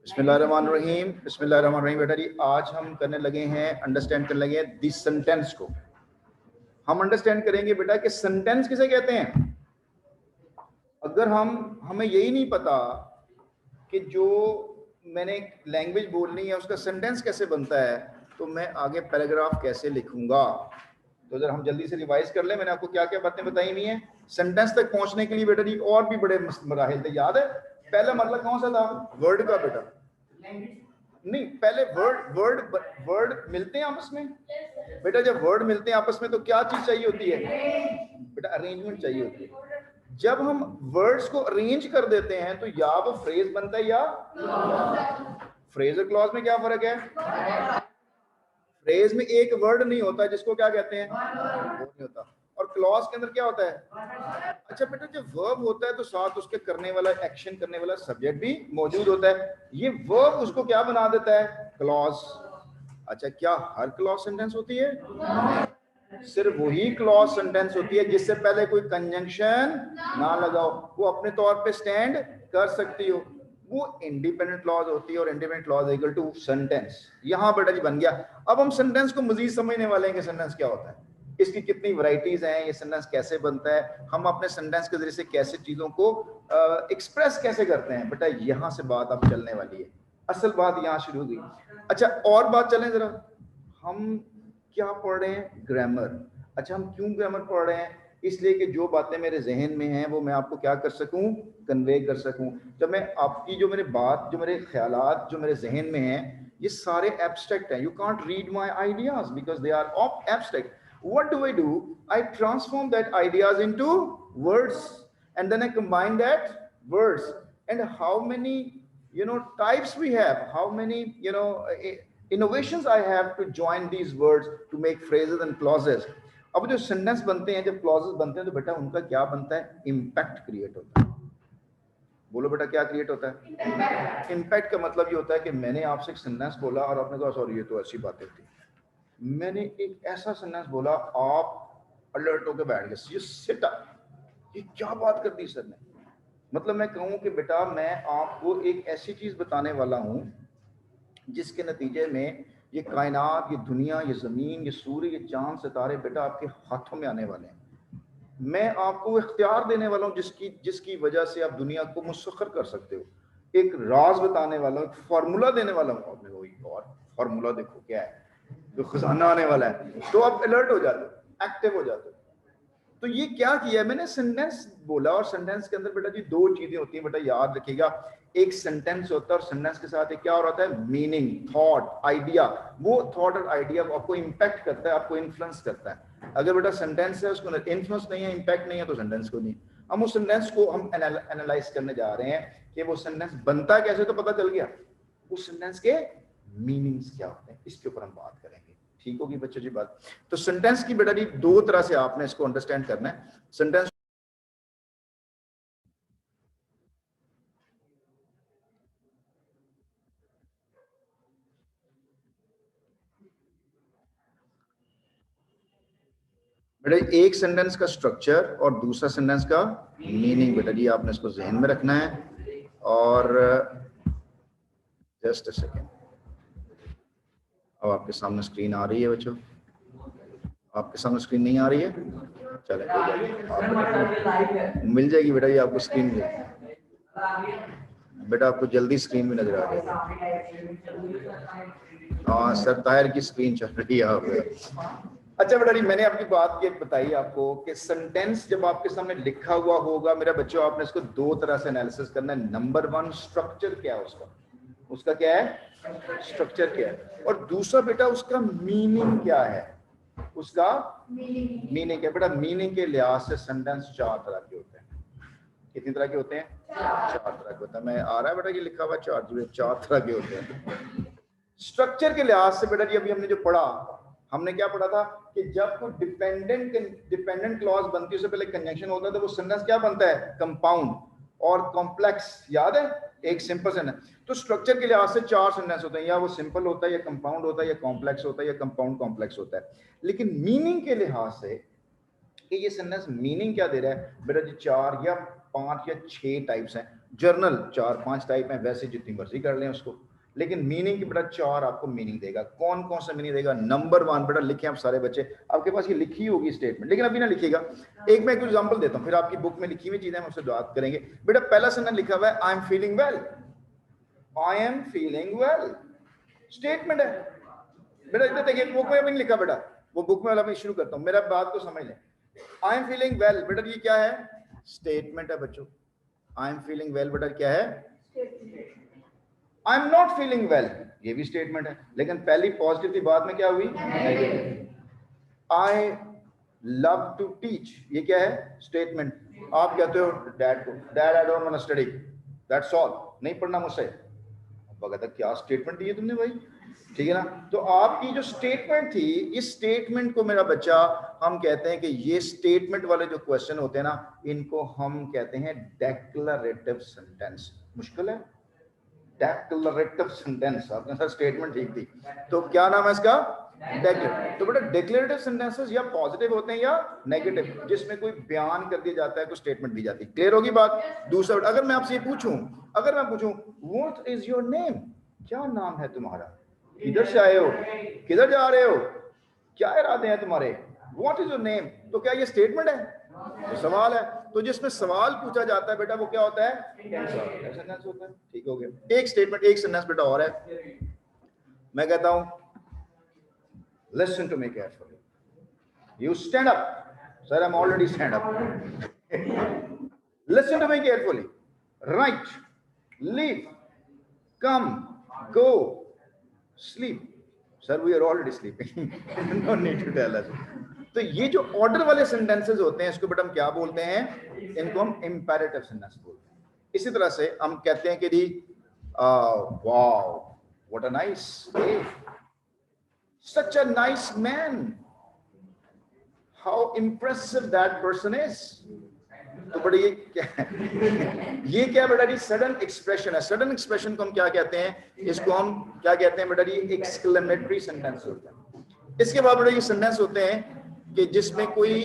बिस्मिल्लाहिर्रहमानिर्रहीम बिस्मिल्लाहिर्रहमानिर्रहीम। बेटा जी आज हम करने लगे हैं, अंडरस्टैंड करने लगे हैं दिस सेंटेंस को। हम अंडरस्टैंड करेंगे बेटा कि सेंटेंस किसे कहते हैं। अगर हमें यही नहीं पता कि जो मैंने लैंग्वेज बोलनी है उसका सेंटेंस कैसे बनता है, तो मैं आगे पैराग्राफ कैसे लिखूंगा। तो जरा हम जल्दी से रिवाइज कर ले। मैंने आपको क्या क्या बातें बताई हुई हैं सेंटेंस तक पहुंचने के लिए बेटा जी। और भी बड़े मराहिल थे, याद है? पहला मतलब कौन सा था? वर्ड का बेटा। नहीं, पहले वर्ड वर्ड मिलते हैं आपस में बेटा। जब वर्ड मिलते हैं आपस में तो क्या चीज चाहिए होती है बेटा? अरेंजमेंट चाहिए होती है। जब हम वर्ड्स को अरेंज कर देते हैं तो या वो फ्रेज बनता है या फ्रेज और क्लॉज में क्या फर्क है? फ्रेज में एक वर्ड नहीं होता जिसको क्या कहते हैं, वो नहीं होता। और क्लॉज के अंदर क्या होता है? अच्छा बेटा, जब वर्ब होता है तो साथ उसके करने वाला, एक्शन करने वाला सब्जेक्ट भी मौजूद होता है। ये वर्ब उसको क्या बना देता है? क्लॉज। अच्छा, क्या हर क्लॉज सेंटेंस होती है? सिर्फ वही क्लॉज सेंटेंस होती है जिससे पहले कोई कंजंक्शन ना लगाओ, वो अपने तौर पे स्टैंड कर सकती हो, वो इंडिपेंडेंट क्लॉज होती है। और independent clause equal to sentence. यहां बेटा जी बन गया। अब हम सेंटेंस को मजीद समझने वाले हैं कि सेंटेंस क्या होता है, इसकी कितनी वैरायटीज हैं, ये सेंटेंस कैसे बनता है, हम अपने सेंटेंस के जरिए से कैसे चीजों को एक्सप्रेस कैसे करते हैं। बेटा यहां से बात अब चलने वाली है, असल बात यहां शुरू हुई। अच्छा, और बात चलें जरा। हम क्या पढ़ रहे हैं? ग्रामर। अच्छा, हम क्यों ग्रामर पढ़ रहे हैं? इसलिए कि जो बातें मेरे जहन में हैं वो मैं आपको क्या कर सकूं, कन्वे कर सकूं। जब मैं आपकी जो मेरे बात, जो मेरे ख्यालात जो मेरे जहन में हैं, ये सारे एब्स्ट्रैक्ट हैं। You can't read my ideas because they are of abstract. What do? I transform that ideas into words and then I combine that words. And how many types we have, how many innovations I have to join these words to make phrases and clauses. अब जो sentence बनते हैं, जब clauses बनते हैं, तो बेटा उनका क्या बनता है? इम्पैक्ट क्रिएट होता है। बोलो बेटा, क्या क्रिएट होता है? इम्पैक्ट का मतलब ये होता है कि मैंने आपसे एक सेंटेंस बोला और आपने कहा सॉरी ये तो अच्छी बातें थी। मैंने एक ऐसा सेंटेंस बोला, आप अलर्ट होकर बैठ गए, ये सिट अप, ये क्या बात कर दी सर ने। मतलब मैं कहूं कि बेटा मैं आपको एक ऐसी चीज बताने वाला हूं जिसके नतीजे में ये कायनात, ये दुनिया, ये जमीन, ये सूर्य, ये चांद, सितारे बेटा आपके हाथों में आने वाले हैं। मैं आपको इख्तियार देने वाला हूं जिसकी वजह से आप दुनिया को मुसख्खर कर सकते हो। एक राज बताने वाला हूं, एक फार्मूला देने वाला हूं। आपने वही और फार्मूला देखो क्या है, जो खजाना आने वाला है। तो आप अलर्ट हो जाते हो, एक्टिव हो जाते हो। तो ये क्या किया मैंने? सेंटेंस बोला, और सेंटेंस के अंदर बेटा जी दो चीजें होती हैं बेटा, याद रखिएगा। एक सेंटेंस होता है और सेंटेंस के साथ एक क्या और होता है? Meaning, thought, idea. वो थॉट और आइडिया आपको इंपैक्ट करता है, आपको इन्फ्लुएंस करता है। अगर बेटा सेंटेंस है उसको इन्फ्लुएंस नहीं है, इंपैक्ट नहीं है, तो सेंटेंस को नहीं। हम उस सेंटेंस को हम एनालाइज करने जा रहे हैं कि वो सेंटेंस बनता कैसे, तो पता चल गया। उस सेंटेंस के मीनिंग्स क्या होते हैं, इसके ऊपर हम बात करेंगे। ठीक होगी बच्चों जी बात? तो सेंटेंस की बेटा जी दो तरह से आपने इसको अंडरस्टैंड करना है। सेंटेंस बेटा एक सेंटेंस का स्ट्रक्चर और दूसरा सेंटेंस का मीनिंग बेटा जी आपने इसको जहन में रखना है। और जस्ट अ सेकेंड, अब आपके सामने स्क्रीन आ रही है बच्चों? आपके सामने स्क्रीन नहीं आ रही है? चले मिल जाएगी बेटा ये आपको स्क्रीन में। बेटा आपको जल्दी स्क्रीन में नजर आ जाएगी। हाँ सर, ताहिर की स्क्रीन चल रही है यहाँ पे। अच्छा बेटा जी, मैंने आपकी बात ये बताई आपको कि सेंटेंस जब आपके सामने लिखा हुआ होगा मेरा बच्चों, आपने इसको दो तरह से एनालिसिस करना है। नंबर वन, स्ट्रक्चर क्या है उसका क्या है? स्ट्रक्चर क्या है। और दूसरा बेटा उसका मीनिंग क्या है, उसका मीनिंग क्या बेटा? मीनिंग के लिहाज से सेंटेंस चार तरह के होते हैं। कितनी तरह के होते हैं? चार तरह के होते हैं। मैं आ रहा है बेटा ये लिखा हुआ चार तरह के होते हैं। स्ट्रक्चर के लिहाज से बेटा जी अभी हमने जो पढ़ा, हमने क्या पढ़ा था कि जब कोई डिपेंडेंट क्लॉज बनती है उससे पहले कंजंक्शन होता है, तो वो सेंटेंस क्या बनता है? कंपाउंड और कॉम्प्लेक्स। याद है? एक सिंपल सेंटेंस। तो स्ट्रक्चर के लिहाज से चार सेंटेंस होते हैं, या वो सिंपल होता है, या कंपाउंड होता है, या कॉम्प्लेक्स होता है, या कंपाउंड कॉम्प्लेक्स होता है। लेकिन मीनिंग के लिहाज से कि ये सेंटेंस मीनिंग क्या दे रहा है बेटा जी, चार या पांच या छह टाइप्स हैं। जर्नल 4-5 टाइप है, वैसे जितनी मर्जी कर लें उसको, लेकिन मीनिंग की बेटा 4 आपको मीनिंग देगा। कौन कौन सा मीनिंग देगा? नंबर 1 बेटा लिखे आप सारे बच्चे, आपके पास ये लिखी होगी स्टेटमेंट, लेकिन अभी ना लिखिएगा। एक मैं एक एग्जांपल देता हूं, फिर आपकी बुक में लिखी हुई चीजें हम उससे बात करेंगे। बेटा पहला सेंटेंस लिखा हुआ है I am feeling well, I am feeling well, statement है बेटा। इधर देखिए, बुक में अभी नहीं लिखा बेटा, वो बुक में वाला मैं शुरू करता हूं, मेरा बात को समझ लें। आई एम फीलिंग वेल बेटा ये क्या है? स्टेटमेंट है बच्चों। आई एम फीलिंग वेल बेटा क्या है? I am not feeling well, ये भी स्टेटमेंट है, लेकिन पहली पॉजिटिव की बात में क्या हुई? आई लव टू टीच, ये क्या है? स्टेटमेंट। आप कहते हो डैड को, dad I don't want to study, that's all, नहीं पढ़ना मुझसे। अब कहता क्या स्टेटमेंट दी है तुमने भाई, ठीक है ना? तो आपकी जो स्टेटमेंट थी, इस स्टेटमेंट को मेरा बच्चा हम कहते हैं कि ये स्टेटमेंट वाले जो क्वेश्चन होते हैं ना, इनको हम कहते हैं डेक्लरेटिव सेंटेंस। मुश्किल है डेक्लरेटिव सेंटेंस, आपने सर स्टेटमेंट ठीक थी, तो क्या नाम है इसका? डेक्लरेटिव। तो बेटा डेक्लरेटिव सेंटेंसेस या पॉजिटिव होते हैं या नेगेटिव, जिसमें कोई बयान कर दिया जाता है, कोई स्टेटमेंट दी जाती है। क्लियर होगी बात? दूसरा, अगर मैं आपसे पूछूं, व्हाट इज योर नेम, क्या नाम है तुम्हारा, किधर से आए हो, किधर जा रहे हो, क्या इरादे हैं तुम्हारे, व्हाट इज योर नेम, तो क्या ये स्टेटमेंट है? तो सवाल है। तो जिसमें सवाल पूछा जाता है बेटा वो क्या होता है? सेंटेंस होता है। ठीक हो गया। एक स्टेटमेंट, एक सेंटेंस बेटा और है, मैं कहता हूं listen to me carefully, you stand up, sir I am already stand up, listen to me carefully, right, leave, come, go, sleep, sir we are already sleeping, no need to tell us। तो ये जो order वाले sentences होते हैं, इसको बेटा हम क्या बोलते हैं? इनको हम इंपेरेटिव सेंटेंस बोलते हैं। इसी तरह से हम कहते हैं कि जी wow what a nice day, such a nice man, how impressive that person is. तो बड़ा ये क्या बेटा जी? सडन एक्सप्रेशन है। सडन एक्सप्रेशन को हम क्या कहते हैं? इसको हम क्या कहते हैं बेटा जी? एक्सक्लेमेटरी सेंटेंस होता है। इसके बाद बेटा ये सेंटेंस होते हैं कि जिसमें कोई